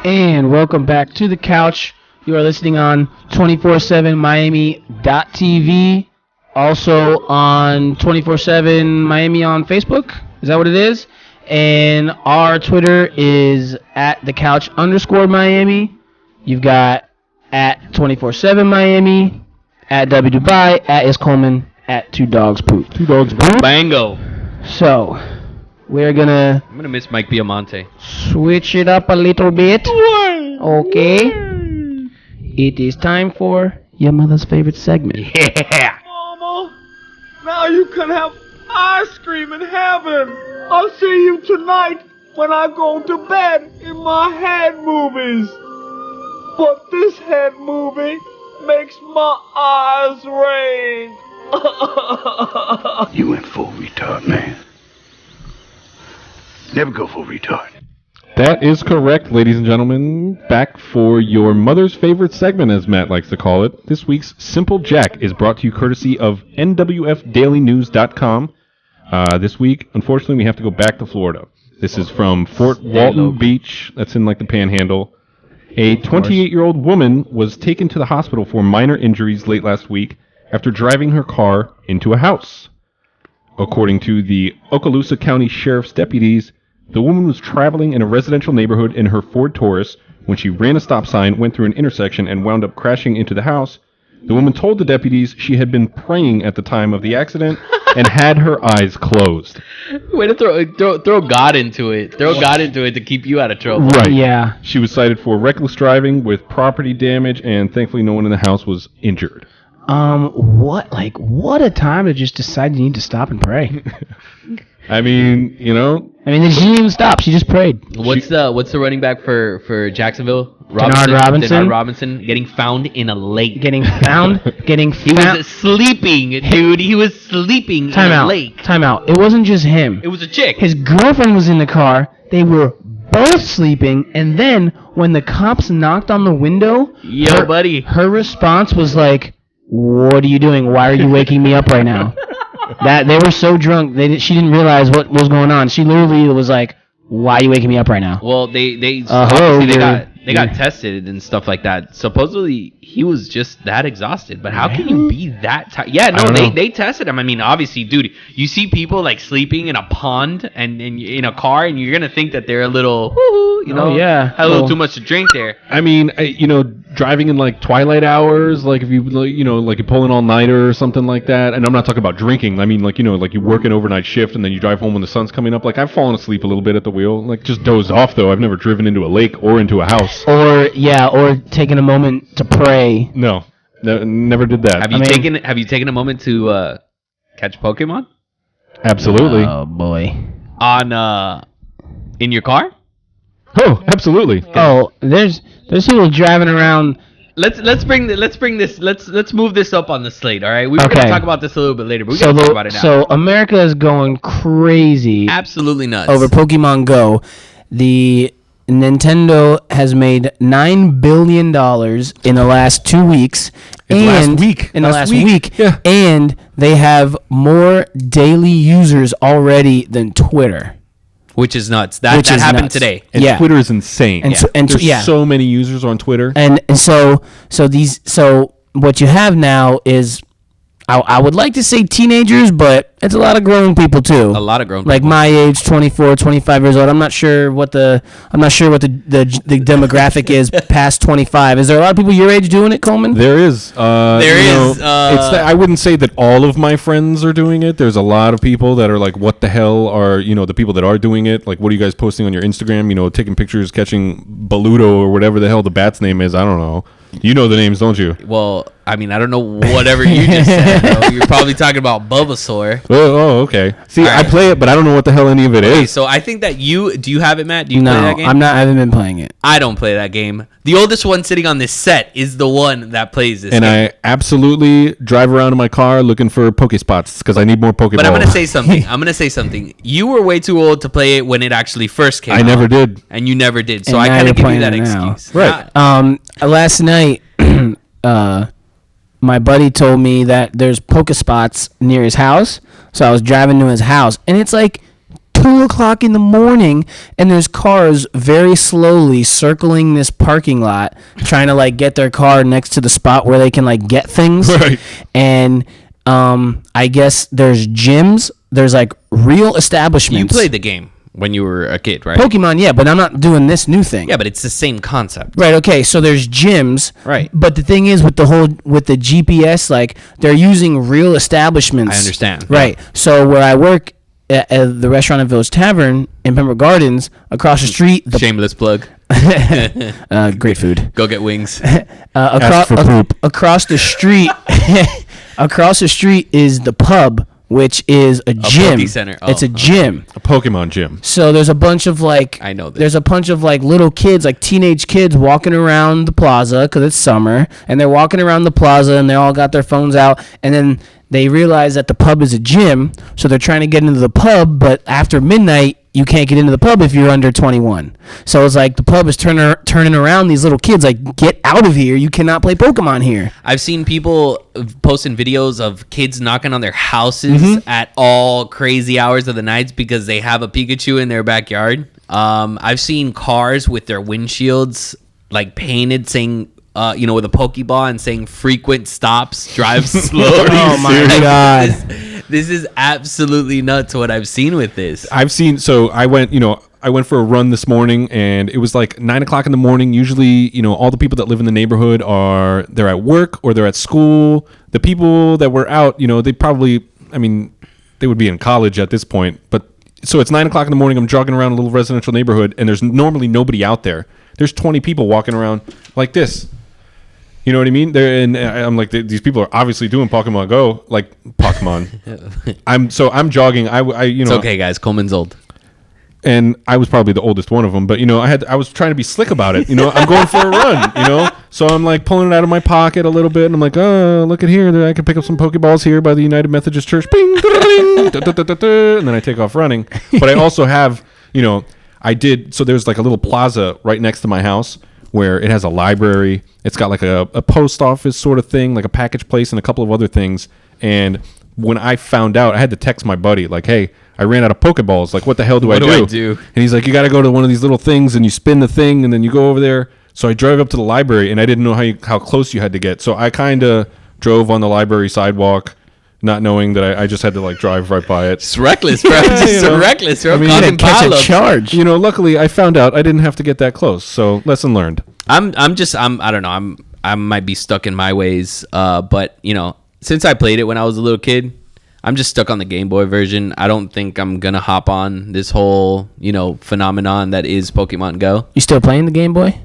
And welcome back to the couch. You are listening on 247miami.tv. Also on 247 Miami on Facebook. Is that what it is? And our Twitter is at @thecouch_Miami. You've got at 247 Miami, at W Dubai, at S Coleman, at Two Dogs Poop. Two Dogs Poop. Bango. So, I'm gonna miss Mike Biamonte. Switch it up a little bit. Okay. It is time for your mother's favorite segment. Yeah. Mama, now you can have ice cream in heaven. I'll see you tonight when I go to bed in my head movies. But this head movie makes my eyes rain. You went full retard, man. Never go full retard. That is correct, ladies and gentlemen. Back for your mother's favorite segment, as Matt likes to call it. This week's Simple Jack is brought to you courtesy of NWFDailyNews.com. This week, unfortunately, we have to go back to Florida. This is from Fort Walton Beach. That's in, the Panhandle. A 28-year-old woman was taken to the hospital for minor injuries late last week after driving her car into a house. According to the Okaloosa County Sheriff's deputies, the woman was traveling in a residential neighborhood in her Ford Taurus when she ran a stop sign, went through an intersection, and wound up crashing into the house. The woman told the deputies she had been praying at the time of the accident and had her eyes closed. Way to throw God into it. Throw God into it to keep you out of trouble. Right. Yeah. She was cited for reckless driving with property damage, and thankfully no one in the house was injured. What a time to just decide you need to stop and pray. I mean, she didn't even stop. She just prayed. What's the running back for Jacksonville? Denard Robinson getting found in a lake. Getting found. He was sleeping, dude. He was sleeping in a lake. Time out. It wasn't just him. It was a chick. His girlfriend was in the car. They were both sleeping, and then when the cops knocked on the window, buddy. Her response was like, "What are you doing? Why are you waking me up right now?" That they were so drunk, she didn't realize what was going on. She literally was like, "Why are you waking me up right now?" Well, they got tested and stuff like that. Supposedly he was just that exhausted. But how can you be that tired? Yeah, no, they tested him. I mean, obviously, dude, you see people sleeping in a pond and in a car, and you're gonna think that they're a little, had a little too much to drink there. I mean, driving in twilight hours, if you you pull an all-nighter or something like that. And I'm not talking about drinking. I mean, you work an overnight shift and then you drive home when the sun's coming up. I've fallen asleep a little bit at the wheel, just dozed off though. I've never driven into a lake or into a house. Or taking a moment to pray. No, never did that. Have you taken a moment to catch Pokemon? Absolutely. Oh boy. In your car? Oh, absolutely. Oh, there's people driving around. Let's move this up on the slate, all right? We're going to talk about this a little bit later, but we got to talk about it now. So America is going crazy. Absolutely nuts. Over Pokemon Go. The Nintendo has made $9 billion in the last 2 weeks. Last week. Yeah. And they have more daily users already than Twitter. Which is nuts. That happened today. And Twitter is insane. There's so many users on Twitter. And so what you have now is, I would like to say teenagers, but it's a lot of grown people too. A lot of grown people. My age, 24, 25 years old. I'm not sure what the demographic is past 25. Is there a lot of people your age doing it, Coleman? There is. I wouldn't say that all of my friends are doing it. There's a lot of people that are what the hell are, the people that are doing it? What are you guys posting on your Instagram? Taking pictures, catching Baluto or whatever the hell the bat's name is. I don't know. You know the names, don't you? Well, I mean, I don't know whatever you just said. Bro. You're probably talking about Bulbasaur. Oh, okay. See, right. I play it, but I don't know what the hell any of it is. So I think that do you have it, Matt? Do you play that game? I haven't been playing it. I don't play that game. The oldest one sitting on this set is the one that plays this game. And I absolutely drive around in my car looking for Pokespots because I need more Pokeballs. But I'm going to say something. You were way too old to play it when it actually first came out. I never did. And you never did. So I kind of give you that excuse. Right. Last night, my buddy told me that there's Pokespots near his house. So I was driving to his house, and it's 2 2:00 in the morning, and there's cars very slowly circling this parking lot, trying to like get their car next to the spot where they can like get things. Right. And I guess there's gyms. There's like real establishments. You played the game when you were a kid, right? Pokemon, yeah, but I'm not doing this new thing. Yeah, but it's the same concept. Right. Okay. So there's gyms. Right. But the thing is, with the GPS, like they're using real establishments. I understand. Right. So where I work at the restaurant at Village Tavern in Pembroke Gardens, across the street. Shameless plug. Great food. Go get wings. Across for poop. across the street, across the street is the pub, which is a gym. Poke Center. It's a Oh, gym. A Pokemon gym. So there's a bunch of like I know this. there's a bunch of like little kids, like teenage kids, walking around the plaza because it's summer, and they're walking around the plaza and they all got their phones out, and then they realize that the pub is a gym, so they're trying to get into the pub, but after midnight you can't get into the pub if you're under 21. So it's like the pub is turning around these little kids, like, get out of here, you cannot play Pokemon here. I've seen people posting videos of kids knocking on their houses at all crazy hours of the nights because they have a Pikachu in their backyard. I've seen cars with their windshields like painted saying, with a Pokeball and saying frequent stops, drive slowly. Oh my God. This is absolutely nuts what I've seen with this. I went for a run this morning, and it was like 9:00 in the morning. Usually, all the people that live in the neighborhood they're at work or they're at school. The people that were out, they probably, they would be in college at this point. But so it's 9:00 in the morning. I'm jogging around a little residential neighborhood, and there's normally nobody out there. There's 20 people walking around like this. You know what I mean? And I'm like, these people are obviously doing Pokemon Go, like Pokemon. I'm jogging. It's okay, guys. Coleman's old. And I was probably the oldest one of them, but I was trying to be slick about it. I'm going for a run. So I'm like pulling it out of my pocket a little bit, and I'm like, oh, look at here, I can pick up some Pokeballs here by the United Methodist Church. Bing, da-da-ding, da-da-da-da-da, and then I take off running. But I also have, so there's like a little plaza right next to my house where it has a library. It's got like a post office sort of thing, like a package place and a couple of other things. And when I found out, I had to text my buddy, like, hey, I ran out of Pokeballs. Like, what the hell do I do? And he's like, you got to go to one of these little things and you spin the thing and then you go over there. So I drove up to the library and I didn't know how close you had to get. So I kind of drove on the library sidewalk, not knowing that I just had to like drive right by it. It's reckless, bro. Reckless, bro. You didn't catch a charge. Luckily I found out I didn't have to get that close. So lesson learned. I don't know. I might be stuck in my ways. But since I played it when I was a little kid, I'm just stuck on the Game Boy version. I don't think I'm gonna hop on this whole, phenomenon that is Pokemon Go. You still playing the Game Boy?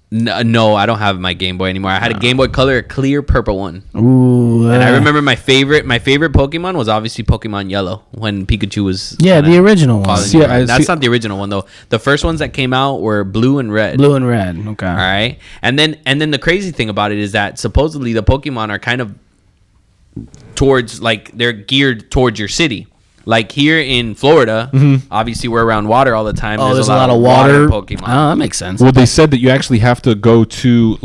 No, I don't have my Game Boy anymore. I had a Game Boy Color, a clear purple one. Ooh. And I remember my favorite Pokemon was obviously Pokemon Yellow when Pikachu was the original one. That's not the original one though. The first ones that came out were Blue and Red. Blue and Red. Okay. All right. And then the crazy thing about it is that supposedly the Pokemon are kind of towards, like, they're geared towards your city. Like here in Florida, obviously we're around water all the time. There's a lot of water Pokemon. Oh, that makes sense. Well, they said that you actually have to go to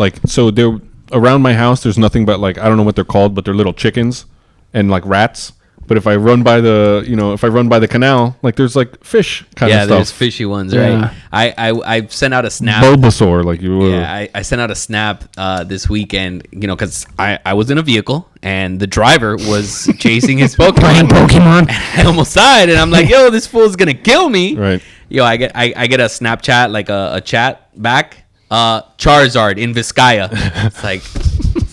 there around my house. There's nothing but I don't know what they're called, but they're little chickens and like rats. But if I run by the canal, like there's like fish kind of stuff. Yeah, there's fishy ones, right? I sent out a snap. Bulbasaur, like you were. Yeah, I sent out a snap this weekend, because I was in a vehicle and the driver was chasing his Pokemon. Pokemon. I almost died, and I'm like, yo, this fool's gonna kill me. Right. Yo, I get a Snapchat, like a chat back. Charizard in Vizcaya. It's like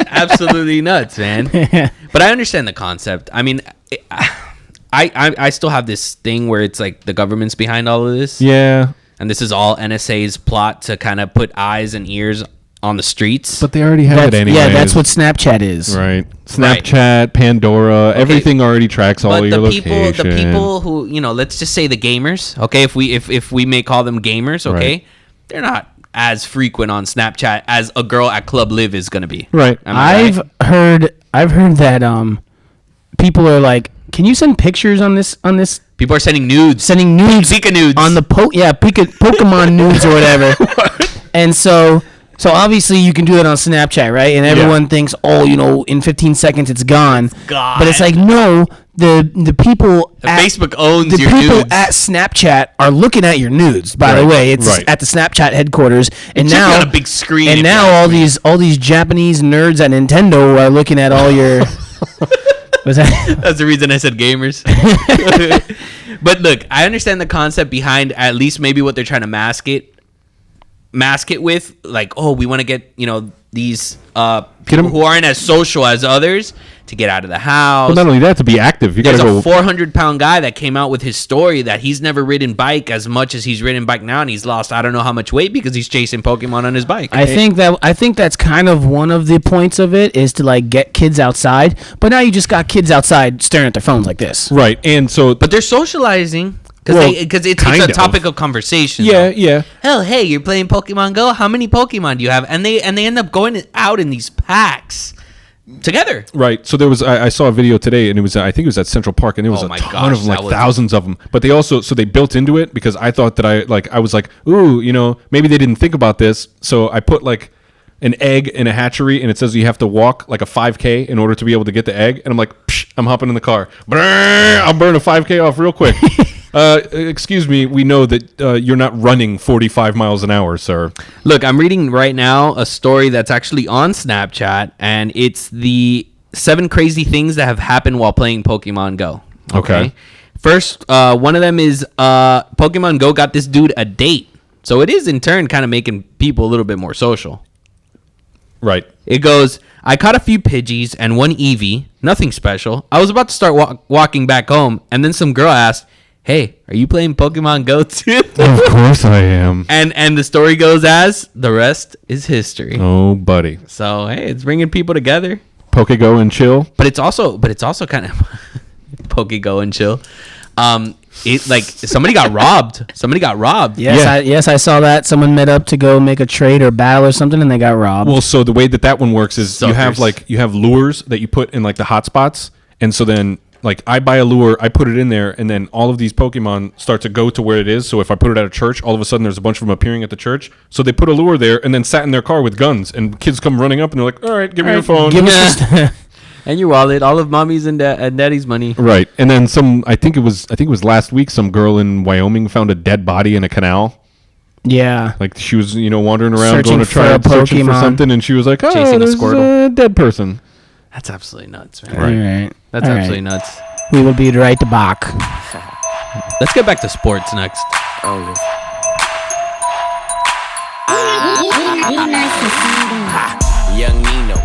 absolutely nuts, man. But I understand the concept. I mean, I still have this thing where it's like the government's behind all of this. Yeah. And this is all NSA's plot to kind of put eyes and ears on the streets. But they already have it anyway. Yeah, that's what Snapchat is. Right. Snapchat, Pandora, everything already tracks all your locations. The people who, let's just say the gamers, okay? If we may call them gamers, okay? Right. They're not as frequent on Snapchat as a girl at Club Live is going to be. Right. I've heard that people are like, can you send pictures on this? People are sending nudes. Pika nudes. On the Pokemon nudes or whatever. And so obviously you can do that on Snapchat, right? And everyone thinks, in 15 seconds it's gone. God. But it's like, no, the people Facebook owns the your people nudes. at Snapchat are looking at your nudes. By the way, it's at the Snapchat headquarters, and now on a big screen. And now all these Japanese nerds at Nintendo are looking at all your. Was that? That's the reason I said gamers. But look, I understand the concept behind at least maybe what they're trying to mask it with, like, oh, we want to get these people who aren't as social as others to get out of the house. Well, not only that, to be active, you got to go. There's a 400-pound guy that came out with his story that he's never ridden bike as much as he's ridden bike now, and he's lost I don't know how much weight because he's chasing Pokemon on his bike. I think that's kind of one of the points of it is to like get kids outside, but now you just got kids outside staring at their phones like this. Right, and so but they're socializing. Because it's a topic of conversation. Yeah, yeah. Hell, hey, you're playing Pokemon Go? How many Pokemon do you have? And they end up going out in these packs together. Right. So there was I saw a video today, and it was I think it was at Central Park, and there was a ton of them, like thousands of them. But they also they built into it because I thought that I was like, ooh, maybe they didn't think about this. So I put like an egg in a hatchery, and it says you have to walk like a 5K in order to be able to get the egg. And I'm like, I'm hopping in the car. I'll burn a 5K off real quick. Excuse me, we know that you're not running 45 miles an hour, sir. Look, I'm reading right now a story that's actually on Snapchat, and it's the 7 crazy things that have happened while playing Pokemon Go. Okay. First, one of them is Pokemon Go got this dude a date. So it is in turn kind of making people a little bit more social. Right. It goes, I caught a few Pidgeys and one Eevee. Nothing special. I was about to start walking back home, and then some girl asked, hey, are you playing Pokemon Go too? Of course I am. And the story goes as, the rest is history. Oh, buddy. So, hey, it's bringing people together. Pokego and chill. But it's also kind of Pokego and chill. It like somebody got robbed. Yes, I saw that. Someone met up to go make a trade or battle or something, and they got robbed. Well, so the way that one works is you have lures that you put in like the hot spots, and so then like I buy a lure, I put it in there, and then all of these Pokemon start to go to where it is. So if I put it at a church, all of a sudden there's a bunch of them appearing at the church. So they put a lure there and then sat in their car with guns, and kids come running up and they're like, all right, give me your phone. Give me and your wallet, all of mommy's and daddy's money. Right. And then I think it was last week, some girl in Wyoming found a dead body in a canal. Yeah. Like she was, wandering around Searching going to try for a searching for Pokemon. something, and she was like, oh, Chasing a there's Squirtle. a dead person. That's absolutely nuts, man. All right. That's All absolutely right. nuts. We will be right back. Let's get back to sports next. Young Nino.